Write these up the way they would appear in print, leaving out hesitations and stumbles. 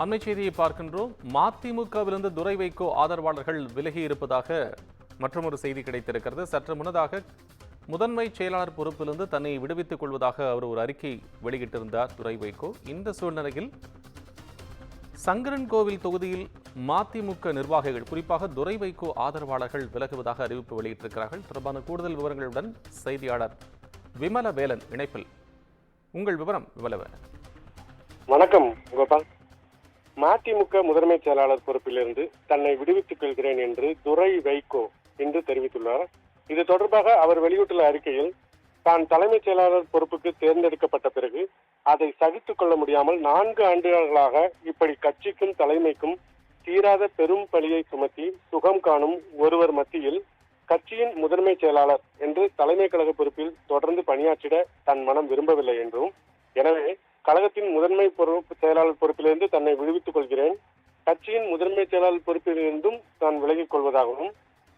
அண்மை செய்தியை பார்க்கின்றோம். மதிமுகவிலிருந்து துரை வைகோ ஆதரவாளர்கள் விலகி இருப்பதாக மற்றொரு செய்தி கிடைத்திருக்கிறது. சற்று முன்னதாக முதன்மை செயலாளர் பொறுப்பிலிருந்து தன்னை விடுவித்துக் கொள்வதாக அவர் ஒரு அறிக்கை வெளியிட்டிருந்தார் துரை வைகோ. இந்த சூழ்நிலையில் சங்கரன்கோவில் தொகுதியில் மதிமுக நிர்வாகிகள், குறிப்பாக துரை வைகோ ஆதரவாளர்கள் விலகுவதாக அறிவிப்பு வெளியிட்டிருக்கிறார்கள். தொடர்பான கூடுதல் விவரங்களுடன் செய்தியாளர் விமலவேலன் இணைப்பில். உங்கள் விவரம் விமலவேலன். வணக்கம் கோபால். மதிமுக முதன்மை செயலாளர் பொறுப்பிலிருந்து தன்னை விடுவித்துக் கொள்கிறேன் என்று துரை வைகோ இன்று தெரிவித்துள்ளார். இது தொடர்பாக அவர் வெளியிட்டுள்ள அறிக்கையில், தான் தலைமைச் செயலாளர் பொறுப்புக்கு தேர்ந்தெடுக்கப்பட்ட பிறகு அதை சகித்துக் கொள்ள முடியாமல் 4 ஆண்டுகளாக இப்படி கட்சிக்கும் தலைமைக்கும் தீராத பெரும் பழியை சுமத்தி சுகம் காணும் ஒருவர் மத்தியில் கட்சியின் முதன்மை செயலாளர் என்று தலைமை கழக பொறுப்பில் தொடர்ந்து பணியாற்றிட தன் மனம் விரும்பவில்லை என்றும், எனவே கழகத்தின் முதன்மை செயலாளர் பொறுப்பிலிருந்து தன்னை விடுவித்துக் கொள்கிறேன், கட்சியின் முதன்மை செயலாளர் பொறுப்பிலிருந்தும் தான் விலகிக் கொள்வதாகவும்,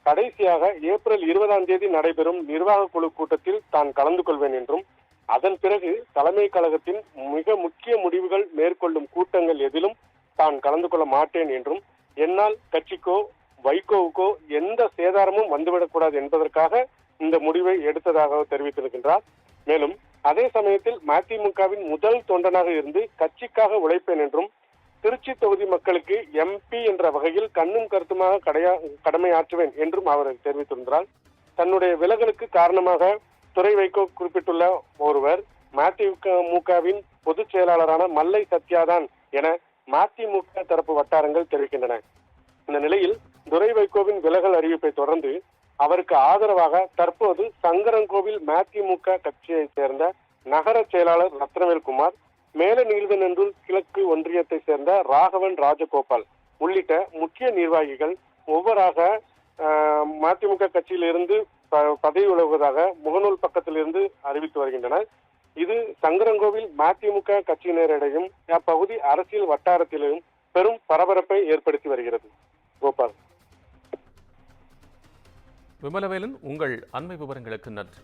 கடைசியாக ஏப்ரல் 20 நடைபெறும் நிர்வாக குழு கூட்டத்தில் தான் கலந்து கொள்வேன் என்றும், அதன் பிறகு தலைமை கழகத்தின் மிக முக்கிய முடிவுகள் மேற்கொள்ளும் கூட்டங்கள் எதிலும் தான் கலந்து கொள்ள மாட்டேன் என்றும், என்னால் கட்சிக்கோ வைகோவுக்கோ எந்த சேதாரமும் வந்துவிடக்கூடாது என்பதற்காக இந்த முடிவை எடுத்ததாக தெரிவித்திருக்கின்றார். மேலும் அதே சமயத்தில் மதிமுகவின் முதல் தொண்டனாக இருந்து கட்சிக்காக உழைப்பேன் என்றும், திருச்சி தொகுதி மக்களுக்கு MP என்ற வகையில் கண்ணும் கருத்துமாக கடமையாற்றுவேன் என்றும் அவர் தெரிவித்திருந்தார். தன்னுடைய விலகலுக்கு காரணமாக துரை வைகோ குறிப்பிட்டுள்ள ஒருவர் மதிமுகவின் பொதுச் செயலாளரான மல்லை சத்யாதான் என மதிமுக தரப்பு வட்டாரங்கள் தெரிவிக்கின்றன. இந்த நிலையில் துரை வைகோவின் விலகல் அறிவிப்பை தொடர்ந்து அவருக்கு ஆதரவாக தற்போது சங்கரன்கோவில் மதிமுக கட்சியை சேர்ந்த நகர செயலாளர் ரத்னவேல்குமார், மேலநீலநல்லூர் கிழக்கு ஒன்றியத்தை சேர்ந்த ராகவன் ராஜகோபால் உள்ளிட்ட முக்கிய நிர்வாகிகள் ஒவ்வொருவராக மதிமுக கட்சியிலிருந்து பதவி விலகுவதாக முகநூல் பக்கத்திலிருந்து அறிவித்து வருகின்றனர். இது சங்கரன்கோவில் மதிமுக கட்சியினரிடையும் அப்பகுதி அரசியல் வட்டாரத்திலும் பெரும் பரபரப்பை ஏற்படுத்தி வருகிறது. கோபால். விமலவேலன், உங்கள் அண்மை விவரங்களுக்கு நன்றி.